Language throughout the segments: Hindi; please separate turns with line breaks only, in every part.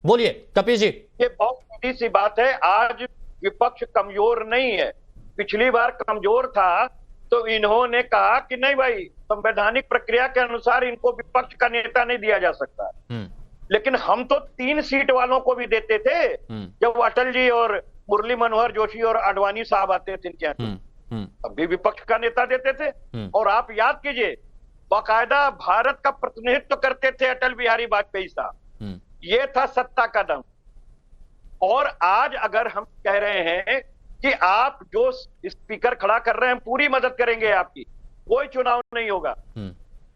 बोलिए कपिल जी।
ये बहुत सीधी सी बात है। आज विपक्ष कमजोर नहीं है, पिछली बार कमजोर था तो इन्होंने कहा कि नहीं भाई, संवैधानिक प्रक्रिया के अनुसार इनको विपक्ष का नेता नहीं दिया जा सकता। लेकिन हम तो 3 सीट वालों को भी देते थे जब अटल जी और मुरली मनोहर जोशी और आडवाणी साहब आते थे इनके यहाँ, अभी विपक्ष का नेता देते थे। और आप याद कीजिए, बाकायदा भारत का प्रतिनिधित्व करते थे अटल बिहारी वाजपेयी साहब। ये था सत्ता का दम। और आज अगर हम कह रहे हैं कि आप जो स्पीकर खड़ा कर रहे हैं, पूरी मदद करेंगे आपकी, कोई चुनाव नहीं होगा,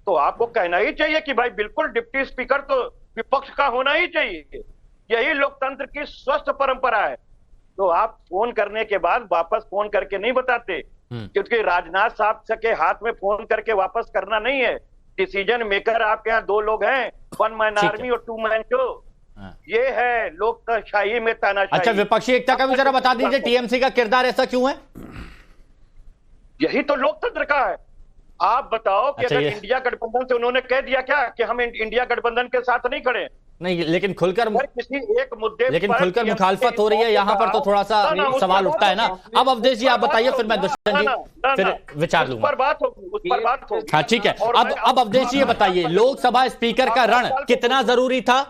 तो आपको कहना ही चाहिए कि भाई बिल्कुल डिप्टी स्पीकर तो विपक्ष का होना ही चाहिए। यही लोकतंत्र की स्वस्थ परंपरा है। तो आप फोन करने के बाद वापस फोन करके नहीं बताते, क्योंकि राजनाथ साहब के हाथ में फोन करके वापस करना नहीं है। डिसीजन मेकर आपके यहाँ 2 लोग हैं, 1 मैन आर्मी और 2 मैन शो। ये है लोकशाही में तानाशाही।
अच्छा, विपक्षी एकता का भी जरा बता दीजिए, टीएमसी का किरदार ऐसा क्यों है?
यही तो लोकतंत्र का है। आप बताओ कि
अच्छा,
अगर इंडिया गठबंधन से उन्होंने कह दिया क्या कि हम इंडिया गठबंधन के साथ नहीं खड़े?
नहीं, लेकिन खुलकर
किसी एक मुद्दे
खुलकर मुखालफत हो रही है यहाँ पर, तो थोड़ा सा सवाल उठता है ना। अब अवधेश जी आप बताइए, फिर मैं दुष्यंत जी फिर विचार लूंगा।
उस पर बात होगी।
हाँ ठीक है। अब अवधेश जी ये बताइए, लोकसभा स्पीकर का रण कितना जरूरी था?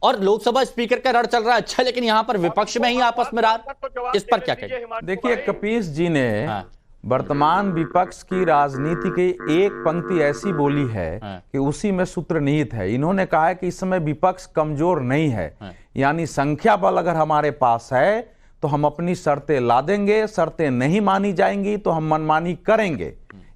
और लोकसभा स्पीकर का रण चल रहा है अच्छा, लेकिन यहाँ पर विपक्ष में ही आपस में रात, इस पर क्या कहें?
देखिए, कपीश जी ने वर्तमान विपक्ष की राजनीति की एक पंक्ति ऐसी बोली है कि उसी में सूत्र निहित है। इन्होंने कहा है कि इस समय विपक्ष कमजोर नहीं है, यानी संख्या बल अगर हमारे पास है तो हम अपनी शर्तें ला देंगे, शर्तें नहीं मानी जाएंगी तो हम मनमानी करेंगे।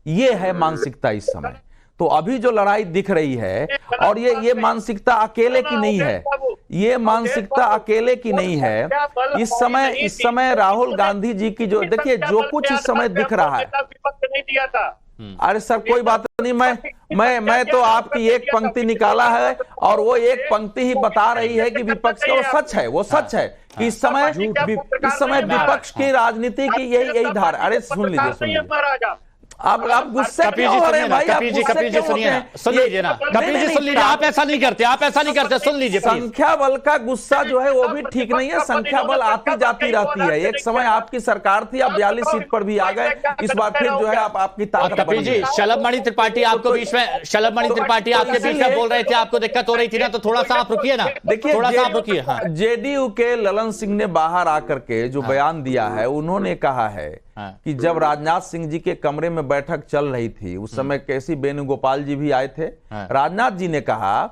ये है मानसिकता इस समय। तो अभी जो लड़ाई दिख रही है, और ये मानसिकता अकेले की नहीं है, ये मानसिकता अकेले की नहीं है। इस समय राहुल गांधी जी की जो देखिए जो कुछ इस समय दिख रहा है, अरे सर कोई बात नहीं, मैं तो आपकी एक पंक्ति निकाला है और वो एक पंक्ति ही बता रही है कि विपक्ष का वो सच है कि इस समय विपक्ष की राजनीति की यही धारा। अरे सुन लीजिए, आप गुस्से क्यों हो रहे हैं भाई?
कपिल जी सुन लीजिए ना, कपिल जी सुन लीजिए। आप ऐसा नहीं करते, सुन लीजिए।
संख्या बल का गुस्सा जो है वो भी ठीक नहीं है। संख्या बल आती जाती रहती है। एक समय आपकी सरकार थी, आप 42 सीट पर भी आ गए। इस बार फिर जो है आपकी ताकत।
कपिल जी, शलभमणि त्रिपाठी आपके बीच में बोल रहे थे, आपको दिक्कत हो रही थी ना, तो थोड़ा सा आप रुकिए ना।
देखिए, थोड़ा सा आप रुकिए। जेडीयू के ललन सिंह ने बाहर आकर के जो बयान दिया है, उन्होंने कहा है कि जब राजनाथ सिंह जी के कमरे में बैठक चल रही थी, उस समय केसी वेणुगोपाल जी भी आए थे। राजनाथ जी ने कहा,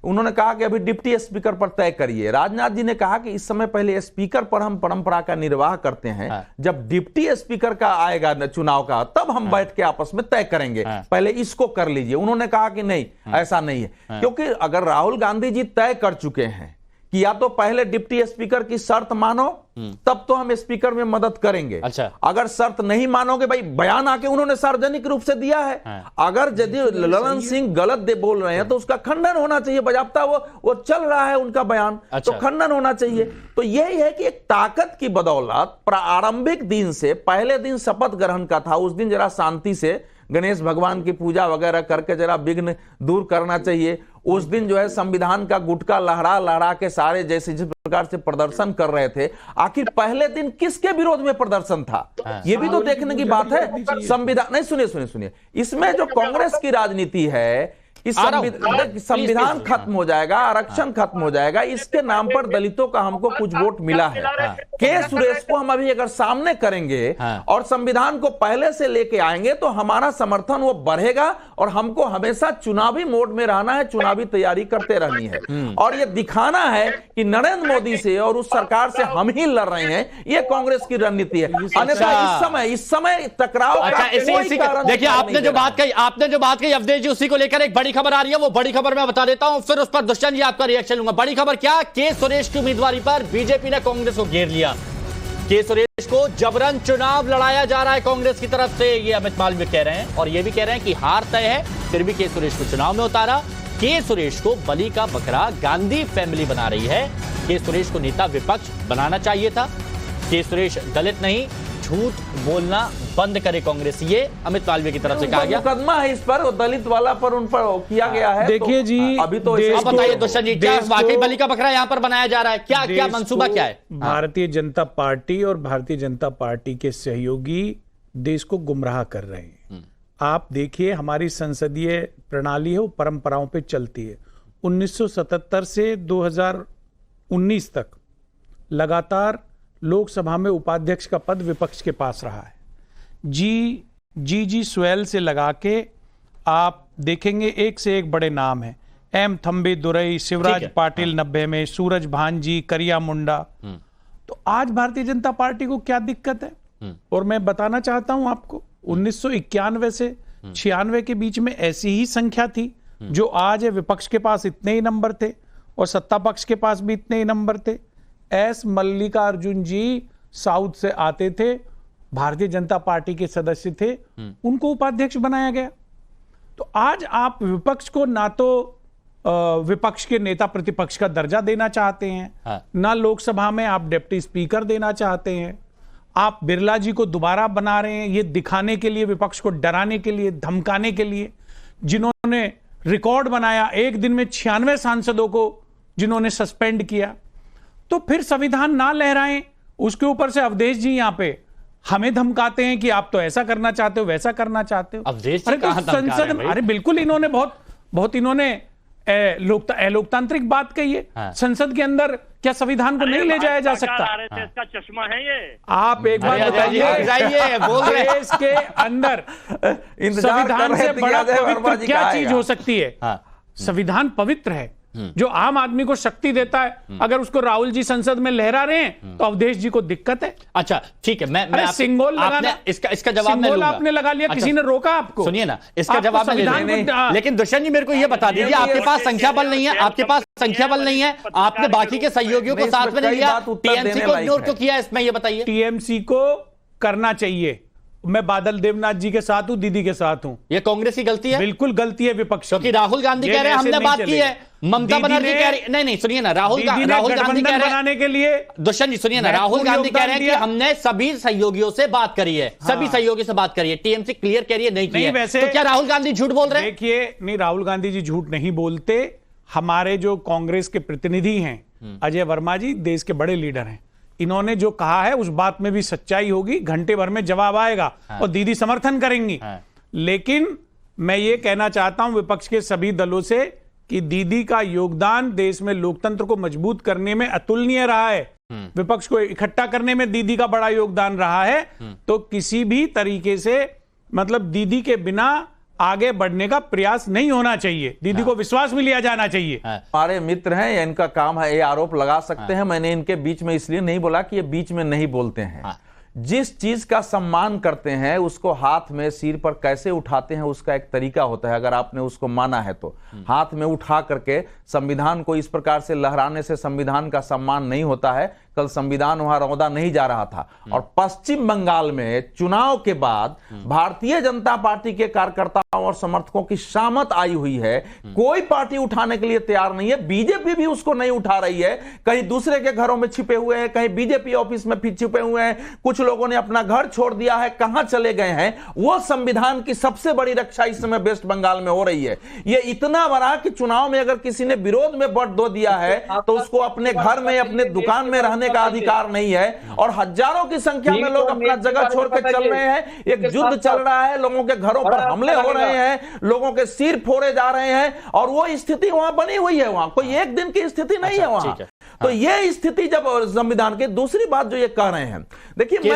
उन्होंने कहा कि अभी डिप्टी स्पीकर पर तय करिए। राजनाथ जी ने कहा कि इस समय पहले स्पीकर पर हम परंपरा का निर्वाह करते हैं, जब डिप्टी स्पीकर का आएगा चुनाव का, तब हम बैठ के आपस में तय करेंगे, पहले इसको कर लीजिए। उन्होंने कहा कि नहीं, ऐसा नहीं है, क्योंकि अगर राहुल गांधी जी तय कर चुके हैं कि या तो पहले डिप्टी स्पीकर की शर्त मानो, तब तो हम स्पीकर में मदद करेंगे।
अच्छा।
अगर शर्त नहीं मानोगे, भाई बयान आके उन्होंने सार्वजनिक रूप से दिया है। अगर यदि ललन सिंह गलत बोल रहे हैं तो उसका खंडन होना चाहिए। बजाबता वो चल रहा है उनका बयान। अच्छा। तो खंडन होना चाहिए। तो यही है कि एक ताकत की बदौलत प्रारंभिक दिन से, पहले दिन शपथ ग्रहण का था, उस दिन जरा शांति से गणेश भगवान की पूजा वगैरह करके जरा विघ्न दूर करना चाहिए। उस दिन जो है संविधान का गुटका लहरा के सारे जैसे जिस प्रकार से प्रदर्शन कर रहे थे, आखिर पहले दिन किसके विरोध में प्रदर्शन था, ये भी तो देखने की बात है। संविधान नहीं, सुनिए, इसमें जो कांग्रेस की राजनीति है, इस संविधान खत्म हो जाएगा, आरक्षण खत्म हो जाएगा, इसके नाम पर दलितों का हमको कुछ वोट मिला है। के सुरेश को हम अभी अगर सामने करेंगे और संविधान को पहले से लेके आएंगे तो हमारा समर्थन वो बढ़ेगा, और हमको हमेशा चुनावी मोड में रहना है, चुनावी तैयारी करते रहनी है, और ये दिखाना है कि नरेंद्र मोदी से और उस सरकार से हम ही लड़ रहे हैं। ये कांग्रेस की रणनीति है। अन्यथा इस समय टकराव का कोई कारण।
देखिए, आपने जो बात कही अवधेश जी, उसी को लेकर एक बड़ी खबर आ रही है। वो बड़ी खबर मैं बता देता हूं, फिर उस पर दुष्यंत जी आपका रिएक्शन लूंगा। बड़ी खबर क्या? के सुरेश की उम्मीदवारी पर बीजेपी ने कांग्रेस को घेर लिया। के सुरेश को जबरन चुनाव लड़ाया जा रहा है कांग्रेस की तरफ से, ये अमित मालवीय कह रहे हैं, और ये भी कह रहे हैं कि हार तय है, फिर भी के सुरेश को चुनाव में उतारा। के सुरेश को बलि का बकरा गांधी फैमिली बना रही है। के सुरेश को नेता विपक्ष बनाना चाहिए था। के सुरेश दलित नहीं, झूठ बोलना बंद करे कांग्रेस, ये अमित मालवीय की तरफ से कहा गया।
मुकदमा है इस पर, वो दलित वाला पर उन पर किया गया है।
देखिए जी,
अभी तो
आप बताइए दुष्यंत जी, क्या वाकई बलि का बकरा यहाँ पर बनाया जा रहा है? क्या क्या मंसूबा क्या है?
भारतीय जनता पार्टी और भारतीय जनता पार्टी के सहयोगी देश को गुमराह कर रहे हैं। आप देखिए, हमारी संसदीय प्रणाली है वो परंपराओं पे चलती है। 1977 से 2019 तक लगातार लोकसभा में उपाध्यक्ष का पद विपक्ष के पास रहा है। जी स्वेल से लगा के आप देखेंगे एक से एक बड़े नाम हैं। एम थम्बे दुरई, शिवराज पाटिल 90 में, सूरज भानजी, करिया मुंडा। तो आज भारतीय जनता पार्टी को क्या दिक्कत है? और मैं बताना चाहता हूं आपको, 1991 से 96 के बीच में ऐसी ही संख्या थी जो आज है। विपक्ष के पास इतने ही नंबर थे और सत्ता पक्ष के पास भी इतने ही नंबर थे। एस मल्लिकार्जुन जी साउथ से आते थे, भारतीय जनता पार्टी के सदस्य थे, उनको उपाध्यक्ष बनाया गया। तो आज आप विपक्ष को ना तो विपक्ष के नेता प्रतिपक्ष का दर्जा देना चाहते हैं, ना लोकसभा में आप डिप्टी स्पीकर देना चाहते हैं। आप बिरला जी को दोबारा बना रहे हैं, ये दिखाने के लिए, विपक्ष को डराने के लिए, धमकाने के लिए, जिन्होंने रिकॉर्ड बनाया एक दिन में 96 सांसदों को जिन्होंने सस्पेंड किया। तो फिर संविधान ना लहराएं, उसके ऊपर से अवधेश जी यहाँ पे हमें धमकाते हैं कि आप तो ऐसा करना चाहते हो, वैसा करना चाहते हो।
अवधेश जी
अरे
कहां
तो
धमका रहे हैं भाई?
अरे बिल्कुल, इन्होंने बहुत इन्होंने लोकतांत्रिक बात कही है। संसद के अंदर क्या संविधान को नहीं ले जाया जा सकता?
इसका चश्मा है ये।
आप एक बार बताइए,
बोल रहे हैं।
देश के अंदर संविधान से बड़ा पवित्र क्या चीज हो सकती है? संविधान पवित्र है, जो आम आदमी को शक्ति देता है। अगर उसको राहुल जी संसद में लहरा रहे हैं तो अवधेश जी को दिक्कत है।
अच्छा ठीक है, मैं
सिंगल
इसका जवाब मैं लूंगा।
आपने लगा लिया, किसी ने रोका आपको?
सुनिए ना, इसका जवाब मैं ले लूंगा। लेकिन दुष्यंत जी मेरे को ये बता दीजिए, आपके पास संख्या बल नहीं है, आपके पास संख्या बल नहीं है, आपने बाकी के सहयोगियों को साथ में नहीं लिया, टीएमसी को इग्नोर क्यों किया इसमें, ये बताइए।
टीएमसी को करना चाहिए। मैं बादल देवनाथ जी के साथ हूं, दीदी के साथ हूं।
ये कांग्रेस की गलती है?
बिल्कुल गलती है विपक्ष की।
क्योंकि राहुल गांधी कह रहे हैं हमने बात की है, ममता बनर्जी कह रही, नहीं सुनिए ना, राहुल गांधी कह रहे
बनाने के लिए,
दुष्यंत जी सुनिए ना, राहुल गांधी कह रहे हैं कि हमने सभी सहयोगियों से बात करी है, सभी सहयोगियों से बात करी है। टीएमसी क्लियर कह रही है नहीं की है।
वैसे
तो क्या राहुल गांधी झूठ बोल रहे हैं?
देखिए, नहीं, राहुल गांधी जी झूठ नहीं बोलते। हमारे जो कांग्रेस के प्रतिनिधि हैं, अजय वर्मा जी, देश के बड़े लीडर हैं, इन्होंने जो कहा है उस बात में भी सच्चाई होगी। घंटे भर में जवाब आएगा और दीदी समर्थन करेंगी। लेकिन मैं ये कहना चाहता हूं विपक्ष के सभी दलों से कि दीदी का योगदान देश में लोकतंत्र को मजबूत करने में अतुलनीय रहा है। विपक्ष को इकट्ठा करने में दीदी का बड़ा योगदान रहा है। तो किसी भी तरीके से मतलब दीदी के बिना आगे बढ़ने का प्रयास नहीं होना चाहिए। दीदी को विश्वास में लिया जाना चाहिए।
हमारे मित्र हैं, या इनका काम है, ये आरोप लगा सकते हैं। मैंने इनके बीच में इसलिए नहीं बोला कि ये बीच में नहीं बोलते हैं। जिस चीज का सम्मान करते हैं उसको हाथ में सिर पर कैसे उठाते हैं उसका एक तरीका होता है। अगर आपने उसको माना है तो हाथ में उठा करके संविधान को इस प्रकार से लहराने से संविधान का सम्मान नहीं होता है। कल संविधान वहां रौदा नहीं जा रहा था। और पश्चिम बंगाल में चुनाव के बाद भारतीय जनता पार्टी के कार्यकर्ताओं और समर्थकों की शामत आई हुई है। कोई पार्टी उठाने के लिए तैयार नहीं है। बीजेपी भी उसको नहीं उठा रही है। कहीं दूसरे के घरों में छिपे हुए हैं, कहीं बीजेपी ऑफिस में छिपे हुए हैं, कुछ लोगों ने अपना घर छोड़ दिया है, कहां चले गए हैं। वो संविधान की सबसे बड़ी रक्षा इस समय वेस्ट बंगाल में हो रही है। ये इतना बड़ा कि चुनाव में अगर किसी ने विरोध में वोट दो दिया है तो उसको अपने घर में, अपने दुकान में रहने का अधिकार नहीं है। और हजारों की संख्या में लोग अपना जगह छोड़ के चल रहे हैं। एक युद्ध चल रहा है, लोगों के घरों पर हमले हो रहे हैं, लोगों के सिर फोड़े जा रहे हैं। और वो स्थिति वहां बनी हुई है। वहां कोई एक दिन की स्थिति नहीं है वहां। तो ये स्थिति जब संविधान की दूसरी बात जो ये कह रहे हैं, देखिए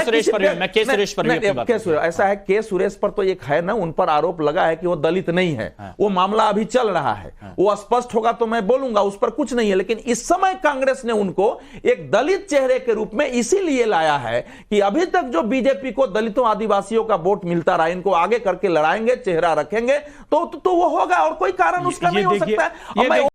ऐसा है, के सुरेश पर तो एक है ना, उन पर आरोप लगा है कि वो दलित नहीं है। वो मामला अभी चल रहा है, वो स्पष्ट होगा तो मैं बोलूंगा, उस पर कुछ नहीं है। लेकिन इस समय कांग्रेस ने उनको एक दलित चेहरे के रूप में इसीलिए लाया है कि अभी तक जो बीजेपी को दलितों आदिवासियों का वोट मिलता रहा, इनको आगे करके लड़ाएंगे, चेहरा रखेंगे तो वो होगा। और कोई कारण उसका नहीं हो सकता है।